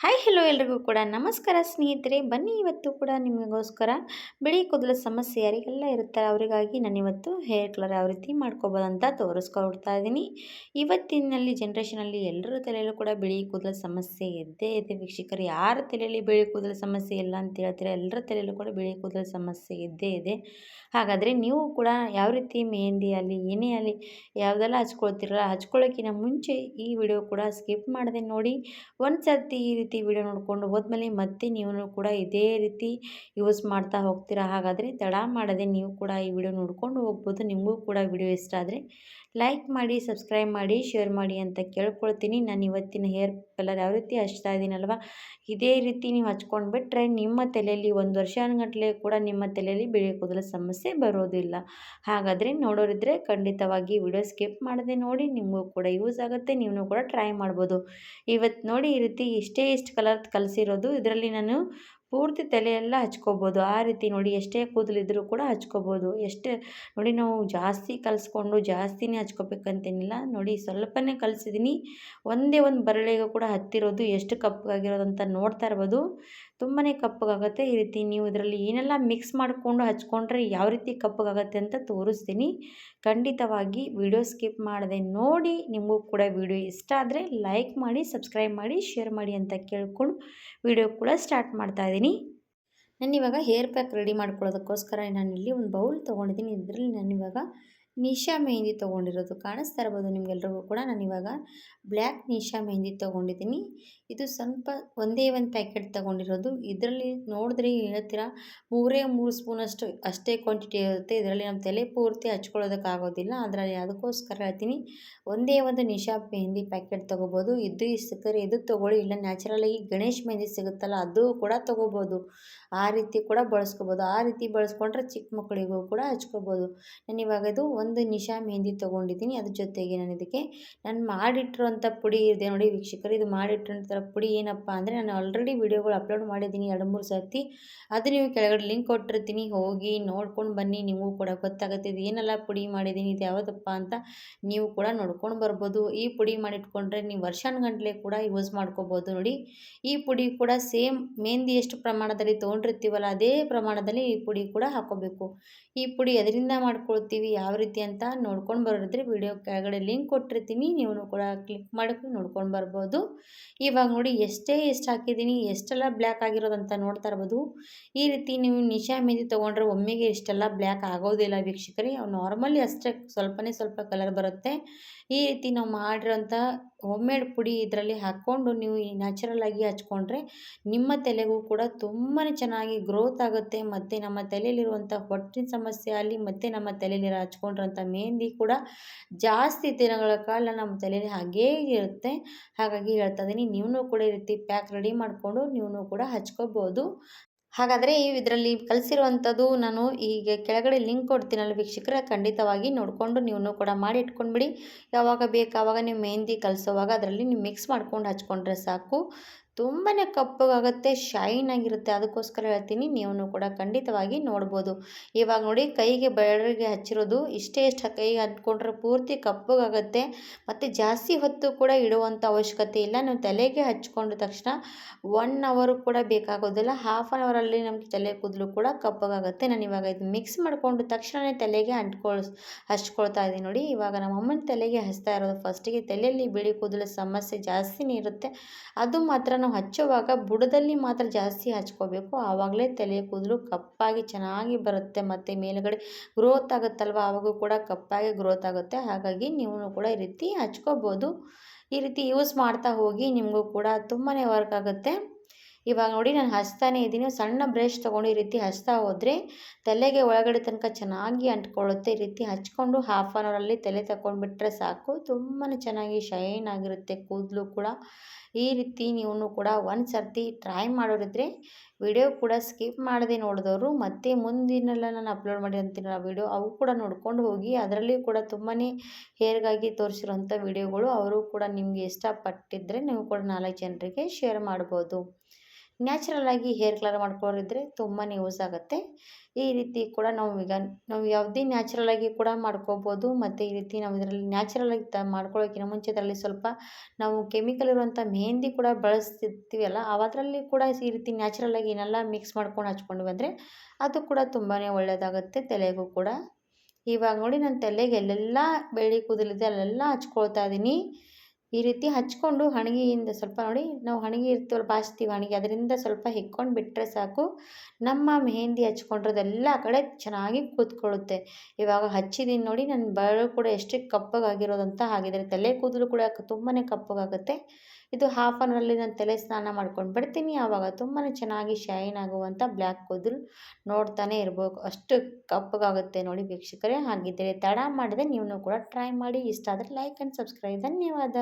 Hi hello ಎಲ್ರಿಗೂ ಕೂಡ ನಮಸ್ಕಾರ ಸ್ನೇಹಿತರೆ. ಬನ್ನಿ ಇವತ್ತು ಕೂಡ ನಿಮಗೋಸ್ಕರ ಬಿಳಿ ಕೂದಲ ಸಮಸ್ಯೆ ಯಾರಿಗೆಲ್ಲ ಇರ್ತಾರೆ ಅವರಿಗಾಗಿ ನಾನಿವತ್ತು ಹೇರ್ ಕಲರ್ ಯಾವ ರೀತಿ ಮಾಡ್ಕೋಬೋದು ಅಂತ ತೋರಿಸ್ಕೊಡ್ತಾ ಇದ್ದೀನಿ. ಇವತ್ತಿನಲ್ಲಿ ಜನ್ರೇಷನಲ್ಲಿ ಎಲ್ಲರ ತಲೆಯಲ್ಲೂ ಕೂಡ ಬಿಳಿ ಕೂದಲ ಸಮಸ್ಯೆ ಇದ್ದೇ ಇದೆ ವೀಕ್ಷಕರು. ಯಾರ ತಲೆಯಲ್ಲಿ ಬಿಳಿ ಕೂದಲ ಸಮಸ್ಯೆ ಇಲ್ಲ ಅಂತ ಹೇಳ್ತಾರೆ, ಎಲ್ಲರ ತಲೆಯಲ್ಲೂ ಕೂಡ ಬಿಳಿ ಕೂದಲ ಸಮಸ್ಯೆ ಇದ್ದೇ ಇದೆ. ಹಾಗಾದರೆ ನೀವು ಕೂಡ ಯಾವ ರೀತಿ ಮೆಹಂದಿ ಆಗಲಿ ಏನೇ ಆಗಲಿ ಯಾವುದೆಲ್ಲ ಹಚ್ಕೊಳ್ತಿರಲ್ಲ, ಹಚ್ಕೊಳ್ಳೋಕ್ಕಿಂತ ಮುಂಚೆ ಈ ವಿಡಿಯೋ ಕೂಡ ಸ್ಕಿಪ್ ಮಾಡದೆ ನೋಡಿ. ಒಂದು ಸರ್ತಿ ಈ ರೀತಿ ವಿಡಿಯೋ ನೋಡಿಕೊಂಡು ಹೋದ್ಮೇಲೆ ಮತ್ತೆ ನೀವು ಕೂಡ ಇದೇ ರೀತಿ ಯೂಸ್ ಮಾಡ್ತಾ ಹೋಗ್ತೀರಾ. ಹಾಗಾದರೆ ತಡ ಮಾಡದೆ ನೀವು ಕೂಡ ಈ ವಿಡಿಯೋ ನೋಡ್ಕೊಂಡು ಹೋಗ್ಬೋದು. ನಿಮಗೂ ಕೂಡ ವಿಡಿಯೋ ಇಷ್ಟ ಆದರೆ ಲೈಕ್ ಮಾಡಿ, ಸಬ್ಸ್ಕ್ರೈಬ್ ಮಾಡಿ, ಶೇರ್ ಮಾಡಿ ಅಂತ ಕೇಳ್ಕೊಳ್ತೀನಿ. ನಾನು ಇವತ್ತಿನ ಹೇರ್ ಕಲರ್ ಯಾವ ರೀತಿ ಹಚ್ತಾ ಇದ್ದೀನಲ್ವ, ಇದೇ ರೀತಿ ನೀವು ಹಚ್ಕೊಂಡು ಬಿಟ್ಟರೆ ನಿಮ್ಮ ತಲೆಯಲ್ಲಿ 1 ವರ್ಷಗಟ್ಟಲೆ ಕೂಡ ನಿಮ್ಮ ತಲೆಯಲ್ಲಿ ಬಿಳಿ ಕೂದಲ ಸಮಸ್ಯೆ ಬರೋದಿಲ್ಲ. ಹಾಗಾದರೆ ನೋಡೋರಿದ್ರೆ ಖಂಡಿತವಾಗಿ ವಿಡಿಯೋ ಸ್ಕಿಪ್ ಮಾಡದೆ ನೋಡಿ, ನಿಮಗೂ ಕೂಡ ಯೂಸ್ ಆಗುತ್ತೆ, ನೀವು ಕೂಡ ಟ್ರೈ ಮಾಡ್ಬೋದು. ಇವತ್ತು ನೋಡಿ ಈ ರೀತಿ ಇಷ್ಟು ಕಲರ್ ಕಲಿಸಿರೋದು, ಇದರಲ್ಲಿ ನಾನು ಪೂರ್ತಿ ತಲೆಯೆಲ್ಲ ಹಚ್ಕೋಬೋದು. ಆ ರೀತಿ ನೋಡಿ ಎಷ್ಟೇ ಕೂದಲಿದ್ರೂ ಕೂಡ ಹಚ್ಕೋಬೋದು. ನೋಡಿ ನಾವು ಜಾಸ್ತಿ ಕಲಿಸ್ಕೊಂಡು ಜಾಸ್ತಿನೇ ಹಚ್ಕೋಬೇಕಂತೇನಿಲ್ಲ. ನೋಡಿ ಸ್ವಲ್ಪನೇ ಕಲಿಸಿದ್ದೀನಿ, ಒಂದೇ ಒಂದು ಬರಳಿಗೂ ಕೂಡ ಹತ್ತಿರೋದು ಎಷ್ಟು ಕಪ್ಪಗಾಗಿರೋದು ಅಂತ ನೋಡ್ತಾ ಇರ್ಬೋದು. ತುಂಬಾ ಕಪ್ಪಗಾಗುತ್ತೆ. ಈ ರೀತಿ ನೀವು ಇದರಲ್ಲಿ ಏನೆಲ್ಲ ಮಿಕ್ಸ್ ಮಾಡಿಕೊಂಡು ಹಚ್ಕೊಂಡ್ರೆ ಯಾವ ರೀತಿ ಕಪ್ಪಗಾಗುತ್ತೆ ಅಂತ ತೋರಿಸ್ತೀನಿ. ಖಂಡಿತವಾಗಿ ವಿಡಿಯೋ ಸ್ಕಿಪ್ ಮಾಡದೆ ನೋಡಿ. ನಿಮಗೂ ಕೂಡ ವಿಡಿಯೋ ಇಷ್ಟ ಆದರೆ ಲೈಕ್ ಮಾಡಿ, ಸಬ್ಸ್ಕ್ರೈಬ್ ಮಾಡಿ, ಶೇರ್ ಮಾಡಿ ಅಂತ ಕೇಳ್ಕೊಂಡು ವಿಡಿಯೋ ಕೂಡ ಸ್ಟಾರ್ಟ್ ಮಾಡ್ತಾ ಇದ್ದೀನಿ. ನಾನಿವಾಗ ಹೇರ್ ಪ್ಯಾಕ್ ರೆಡಿ ಮಾಡ್ಕೊಳ್ಳೋದಕ್ಕೋಸ್ಕರ ನಾನಿಲ್ಲಿ ಒಂದು ಬೌಲ್ ತೊಗೊಂಡಿದ್ದೀನಿ. ಇದರಲ್ಲಿ ನಾನಿವಾಗ ನಿಶಾ ಮೆಹಂದಿ ತೊಗೊಂಡಿರೋದು ಕಾಣಿಸ್ತಾ ಇರ್ಬೋದು ನಿಮಗೆಲ್ರಿಗೂ ಕೂಡ. ನಾನಿವಾಗ ಬ್ಲ್ಯಾಕ್ ನಿಶಾ ಮೆಹಂದಿ ತೊಗೊಂಡಿದ್ದೀನಿ. ಇದು ಸ್ವಲ್ಪ ಒಂದೇ ಒಂದು ಪ್ಯಾಕೆಟ್ ತೊಗೊಂಡಿರೋದು. ಇದರಲ್ಲಿ ನೋಡಿದ್ರೆ ಹೇಳ್ತೀರಾ 3 ಸ್ಪೂನಷ್ಟು ಅಷ್ಟೇ ಕ್ವಾಂಟಿಟಿ ಇರುತ್ತೆ. ಇದರಲ್ಲಿ ನಮ್ಮ ತಲೆ ಪೂರ್ತಿ ಹಚ್ಕೊಳ್ಳೋದಕ್ಕಾಗೋದಿಲ್ಲ. ಅದರಲ್ಲಿ ಅದಕ್ಕೋಸ್ಕರ ಹೇಳ್ತೀನಿ, ಒಂದೇ ಒಂದು ನಿಶಾ ಮೆಹಂದಿ ಪ್ಯಾಕೆಟ್ ತೊಗೋಬೋದು. ಇದು ಸಿಕ್ಕರೆ ಇದು ತೊಗೊಳ್ಳಿ, ಇಲ್ಲ ನ್ಯಾಚುರಲಾಗಿ ಗಣೇಶ್ ಮೆಹಂದಿ ಸಿಗುತ್ತಲ್ಲ ಅದು ಕೂಡ ತೊಗೋಬೋದು. ಆ ರೀತಿ ಕೂಡ ಬಳಸ್ಕೋಬೋದು. ಆ ರೀತಿ ಬಳಸ್ಕೊಂಡ್ರೆ ಚಿಕ್ಕ ಮಕ್ಕಳಿಗೂ ಕೂಡ ಹಚ್ಕೋಬೋದು. ನಾನಿವಾಗ ಇದು ಒಂದು ನಿಶಾ ಮೆಹಂದಿ ತೊಗೊಂಡಿದ್ದೀನಿ. ಅದ್ರ ಜೊತೆಗೆ ನಾನು ಮಾಡಿಟ್ಟಿರುವಂಥ ಪುಡಿ ಇದೆ ನೋಡಿ ವೀಕ್ಷಕರು. ಇದು ಮಾಡಿಟ್ಟಿರೋಂಥ ಪುಡಿ ಏನಪ್ಪ ಅಂದರೆ, ನಾನು ಆಲ್ರೆಡಿ ವಿಡಿಯೋಗಳು ಅಪ್ಲೋಡ್ ಮಾಡಿದ್ದೀನಿ 2-3 ಸರ್ತಿ. ಅದು ನೀವು ಕೆಳಗಡೆ ಲಿಂಕ್ ಕೊಟ್ಟಿರ್ತೀನಿ, ಹೋಗಿ ನೋಡ್ಕೊಂಡು ಬನ್ನಿ. ನಿಮಗೂ ಕೂಡ ಗೊತ್ತಾಗುತ್ತೆ ಇದು ಏನೆಲ್ಲ ಪುಡಿ ಮಾಡಿದ್ದೀನಿ, ಇದು ಯಾವುದಪ್ಪ ಅಂತ ನೀವು ಕೂಡ ನೋಡ್ಕೊಂಡು ಬರ್ಬೋದು. ಈ ಪುಡಿ ಮಾಡಿಟ್ಕೊಂಡ್ರೆ ನೀವು ವರ್ಷಾನುಗಟ್ಟಲೆ ಕೂಡ ಯೂಸ್ ಮಾಡ್ಕೋಬೋದು. ನೋಡಿ ಈ ಪುಡಿ ಕೂಡ ಸೇಮ್ ಮೆಹಂದಿ ಎಷ್ಟು ಪ್ರಮಾಣದಲ್ಲಿ ತೊಗೊಂಡಿರ್ತೀವಲ್ಲ ಅದೇ ಪ್ರಮಾಣದಲ್ಲಿ ಈ ಪುಡಿ ಕೂಡ ಹಾಕೋಬೇಕು. ಈ ಪುಡಿ ಎದರಿಂದ ಮಾಡ್ಕೊಳ್ತೀವಿ ಯಾವ ರೀತಿ ಅಂತ ನೋಡ್ಕೊಂಡು ಬರೋರಿದ್ರೆ ವಿಡಿಯೋ ಕೆಳಗಡೆ ಲಿಂಕ್ ಕೊಟ್ಟಿರ್ತೀನಿ, ನೀವು ಕೂಡ ಕ್ಲಿಕ್ ಮಾಡಿ ನೋಡ್ಕೊಂಡು ಬರ್ಬೋದು. ಇವಾಗ ನೋಡಿ ಎಷ್ಟು ಹಾಕಿದ್ದೀನಿ, ಎಷ್ಟೆಲ್ಲ ಬ್ಲ್ಯಾಕ್ ಆಗಿರೋದಂತ ನೋಡ್ತಾ ಇರ್ಬೋದು. ಈ ರೀತಿ ನೀವು ನಿಶಾ ಮೆಹಂದಿ ತೊಗೊಂಡ್ರೆ ಒಮ್ಮೆಗೆ ಇಷ್ಟೆಲ್ಲ ಬ್ಲ್ಯಾಕ್ ಆಗೋದಿಲ್ಲ ವೀಕ್ಷಕರೇ. ನಾರ್ಮಲಿ ಅಷ್ಟೇ ಸ್ವಲ್ಪ ಕಲರ್ ಬರುತ್ತೆ. ಈ ರೀತಿ ನಾವು ಮಾಡಿರೋಂಥ ಹೋಮ್ಮೇಡ್ ಪುಡಿ ಇದರಲ್ಲಿ ಹಾಕ್ಕೊಂಡು ನೀವು ನ್ಯಾಚುರಲ್ ಆಗಿ ಹಚ್ಕೊಂಡ್ರೆ ನಿಮ್ಮ ತಲೆಗೂ ಕೂಡ ತುಂಬಾ ಚೆನ್ನಾಗಿ ಗ್ರೋತ್ ಆಗುತ್ತೆ. ಮತ್ತು ನಮ್ಮ ತಲೆಯಲ್ಲಿರುವಂಥ ಹೊಟ್ಟಿನ ಸಮಸ್ಯೆ ಆಗಲಿ ಮತ್ತು ನಮ್ಮ ತಲೆಯಲ್ಲಿರೋ ಹಚ್ಕೊಂಡಿರೋಂಥ ಮೆಹಂದಿ ಕೂಡ ಜಾಸ್ತಿ ದಿನಗಳ ಕಾಲ ನಮ್ಮ ತಲೆಯಲ್ಲಿ ಹಾಗೇ ಇರುತ್ತೆ. ಹಾಗಾಗಿ ಹೇಳ್ತಾ ಇದ್ದೀನಿ, ನೀವು ಕೂಡ ಈ ರೀತಿ ಪ್ಯಾಕ್ ರೆಡಿ ಮಾಡಿಕೊಂಡು ನೀವು ಕೂಡ ಹಚ್ಕೋಬೋದು. ಹಾಗಾದರೆ ಇದರಲ್ಲಿ ಕಲಿಸಿರುವಂಥದ್ದು ನಾನು ಈಗ ಕೆಳಗಡೆ ಲಿಂಕ್ ಕೊಡ್ತೀನಲ್ಲ ವೀಕ್ಷಕರೇ, ಖಂಡಿತವಾಗಿ ನೋಡಿಕೊಂಡು ನೀವು ಕೂಡ ಮಾಡಿ ಇಟ್ಕೊಂಡ್ಬಿಡಿ. ಯಾವಾಗ ಬೇಕು ಆವಾಗ ನೀವು ಮೆಹಂದಿ ಕಲಿಸೋವಾಗ ಅದರಲ್ಲಿ ನೀವು ಮಿಕ್ಸ್ ಮಾಡ್ಕೊಂಡು ಹಚ್ಕೊಂಡ್ರೆ ಸಾಕು. ತುಂಬಾ ಕಪ್ಪಗಾಗುತ್ತೆ, ಶೈನ್ ಆಗಿರುತ್ತೆ. ಅದಕ್ಕೋಸ್ಕರ ಹೇಳ್ತೀನಿ, ನೀವು ಕೂಡ ಖಂಡಿತವಾಗಿ ನೋಡ್ಬೋದು. ಇವಾಗ ನೋಡಿ ಕೈಗೆ ಬೆರಳಿಗೆ ಹಚ್ಚಿರೋದು ಎಷ್ಟು ಕೈಗೆ ಹಚ್ಕೊಂಡ್ರೆ ಪೂರ್ತಿ ಕಪ್ಪಗಾಗುತ್ತೆ. ಮತ್ತು ಜಾಸ್ತಿ ಹೊತ್ತು ಕೂಡ ಇಡುವಂಥ ಅವಶ್ಯಕತೆ ಇಲ್ಲ. ನೀವು ತಲೆಗೆ ಹಚ್ಕೊಂಡ ತಕ್ಷಣ 1 ಅವರ್ ಕೂಡ ಬೇಕಾಗೋದಿಲ್ಲ. ಹಾಫ್ ಆನ್ ಅವರಲ್ಲಿ ನಮಗೆ ತಲೆ ಕೂದಲು ಕೂಡ ಕಪ್ಪಗಾಗುತ್ತೆ. ನಾನು ಇವಾಗ ಇದು ಮಿಕ್ಸ್ ಮಾಡಿಕೊಂಡು ತಕ್ಷಣವೇ ತಲೆಗೆ ಹಚ್ಕೊಳ್ತಾ ಇದ್ದೀನಿ. ನೋಡಿ ಇವಾಗ ನಮ್ಮ ಅಮ್ಮನ ತಲೆಗೆ ಹಚ್ತಾ ಇರೋದು. ಫಸ್ಟಿಗೆ ತಲೆಯಲ್ಲಿ ಬಿಳಿ ಕೂದಲು ಸಮಸ್ಯೆ ಜಾಸ್ತಿನೇ ಇರುತ್ತೆ. ಅದು ಮಾತ್ರ ನಾವು ಹಚ್ಚುವಾಗ ಬುಡದಲ್ಲಿ ಮಾತ್ರ ಜಾಸ್ತಿ ಹಚ್ಕೋಬೇಕು. ಆವಾಗಲೇ ತಲೆ ಕೂದಲು ಕಪ್ಪಾಗಿ ಚೆನ್ನಾಗಿ ಬರುತ್ತೆ. ಮತ್ತು ಮೇಲುಗಡೆ ಗ್ರೋತ್ ಆಗುತ್ತಲ್ವ, ಆವಾಗೂ ಕೂಡ ಕಪ್ಪಾಗಿ ಗ್ರೋತ್ ಆಗುತ್ತೆ. ಹಾಗಾಗಿ ನೀವು ಕೂಡ ಈ ರೀತಿ ಹಚ್ಕೋಬೋದು. ಈ ರೀತಿ ಯೂಸ್ ಮಾಡ್ತಾ ಹೋಗಿ, ನಿಮಗೂ ಕೂಡ ತುಂಬಾ ವರ್ಕ್ ಆಗುತ್ತೆ. ಇವಾಗ ನೋಡಿ ನಾನು ಹಚ್ತಾನೇ ಇದ್ದೀನಿ. ಸಣ್ಣ ಬ್ರಷ್ ತೊಗೊಂಡು ಈ ರೀತಿ ಹಚ್ತಾ ಹೋದರೆ ತಲೆಗೆ ಒಳಗಡೆ ತನಕ ಚೆನ್ನಾಗಿ ಅಂಟ್ಕೊಳ್ಳುತ್ತೆ. ಈ ರೀತಿ ಹಚ್ಕೊಂಡು ಹಾಫ್ ಆನ್ ಅವರಲ್ಲಿ ತಲೆ ತಗೊಂಡ್ಬಿಟ್ರೆ ಸಾಕು. ತುಂಬಾ ಚೆನ್ನಾಗಿ ಶೈನ್ ಆಗಿರುತ್ತೆ ಕೂದಲು ಕೂಡ. ಈ ರೀತಿ ನೀವು ಕೂಡ ಒಂದು ಸರ್ತಿ ಟ್ರೈ ಮಾಡೋರಿದ್ರೆ ವಿಡಿಯೋ ಕೂಡ ಸ್ಕಿಪ್ ಮಾಡದೆ ನೋಡಿದವರು ಮತ್ತು ಮುಂದಿನೆಲ್ಲ ನಾನು ಅಪ್ಲೋಡ್ ಮಾಡಿರ್ತೀನಲ್ಲ ವಿಡಿಯೋ, ಅವು ಕೂಡ ನೋಡ್ಕೊಂಡು ಹೋಗಿ. ಅದರಲ್ಲಿ ಕೂಡ ತುಂಬಾ ಹೇರ್ಗಾಗಿ ತೋರಿಸಿರೋಂಥ ವಿಡಿಯೋಗಳು ಅವರು ಕೂಡ ನಿಮಗೆ ಇಷ್ಟಪಟ್ಟಿದ್ದರೆ ನೀವು ಕೂಡ 4 ಜನರಿಗೆ ಶೇರ್ ಮಾಡ್ಬೋದು. ನ್ಯಾಚುರಲ್ ಆಗಿ ಹೇರ್ ಕಲರ್ ಮಾಡ್ಕೊಳ್ಳೋರಿದ್ದರೆ ತುಂಬಾ ಯೂಸ್ ಆಗುತ್ತೆ. ಈ ರೀತಿ ಕೂಡ ನಾವು ಯಾವುದೇ ನ್ಯಾಚುರಲ್ ಆಗಿ ಕೂಡ ಮಾಡ್ಕೋಬೋದು. ಮತ್ತು ಈ ರೀತಿ ನಾವು ಇದರಲ್ಲಿ ನ್ಯಾಚುರಲ್ ಆಗಿ ಮಾಡ್ಕೊಳ್ಳೋಕ್ಕಿಂತ ಮುಂಚೆ ಇದರಲ್ಲಿ ಸ್ವಲ್ಪ ನಾವು ಕೆಮಿಕಲ್ ಇರುವಂಥ ಮೆಹಂದಿ ಕೂಡ ಬಳಸ್ತಿರ್ತೀವಲ್ಲ, ಅದರಲ್ಲಿ ಕೂಡ ಈ ರೀತಿ ನ್ಯಾಚುರಲ್ ಆಗಿ ಏನೆಲ್ಲ ಮಿಕ್ಸ್ ಮಾಡ್ಕೊಂಡು ಹಚ್ಕೊಂಡು ಬಂದರೆ ಅದು ಕೂಡ ತುಂಬಾ ಒಳ್ಳೆಯದಾಗುತ್ತೆ ತಲೆಗೂ ಕೂಡ. ಇವಾಗ ನೋಡಿ ನಾನು ತಲೆಗೆ ಎಲ್ಲೆಲ್ಲ ಬೆಳ್ಳಿ ಕೂದಲಿದೆ ಅಲ್ಲೆಲ್ಲ ಹಚ್ಕೊಳ್ತಾ ಇದ್ದೀನಿ. ಈ ರೀತಿ ಹಚ್ಕೊಂಡು ಹಣೆಯಿಂದ ಸ್ವಲ್ಪ ನೋಡಿ, ನಾವು ಹಣೆಗೆ ಇರ್ತೀವಲ್ಲ, ಬಾಚ್ತೀವಿ ಹಣೆಗೆ, ಅದರಿಂದ ಸ್ವಲ್ಪ ಹೆಕ್ಕೊಂಡು ಬಿಟ್ಟರೆ ಸಾಕು, ನಮ್ಮ ಮೆಹಂದಿ ಹಚ್ಕೊಂಡಿರೋದೆಲ್ಲ ಕಡೆ ಚೆನ್ನಾಗಿ ಕೂತ್ಕೊಳ್ಳುತ್ತೆ. ಇವಾಗ ಹಚ್ಚಿದ್ದೀನಿ ನೋಡಿ, ನನ್ನ ಬೆರಳು ಕೂಡ ಎಷ್ಟು ಕಪ್ಪಗಾಗಿರೋದಂತ ಆಗಿದ್ದಾರೆ. ತಲೆ ಕೂದಲು ಕೂಡ ತುಂಬಾ ಕಪ್ಪಗಾಗುತ್ತೆ. ಇದು ಹಾಫ್ ಆನ್ ಅವರಲ್ಲಿ ನಾನು ತಲೆ ಸ್ನಾನ ಮಾಡ್ಕೊಂಡು ಬಿಡ್ತೀನಿ. ಆವಾಗ ತುಂಬಾ ಚೆನ್ನಾಗಿ ಶೈನ್ ಆಗುವಂಥ ಬ್ಲ್ಯಾಕ್ ಕೂದಲು ನೋಡ್ತಾನೆ ಇರ್ಬೇಕು, ಅಷ್ಟು ಕಪ್ಪಗಾಗುತ್ತೆ ನೋಡಿ ವೀಕ್ಷಕರೇ. ಹಾಗಿದ್ದರೆ ತಡ ಮಾಡದೆ ನೀವು ಕೂಡ ಟ್ರೈ ಮಾಡಿ. ಇಷ್ಟ ಆದರೆ ಲೈಕ್ ಆ್ಯಂಡ್ ಸಬ್ಸ್ಕ್ರೈಬ್. ಧನ್ಯವಾದ.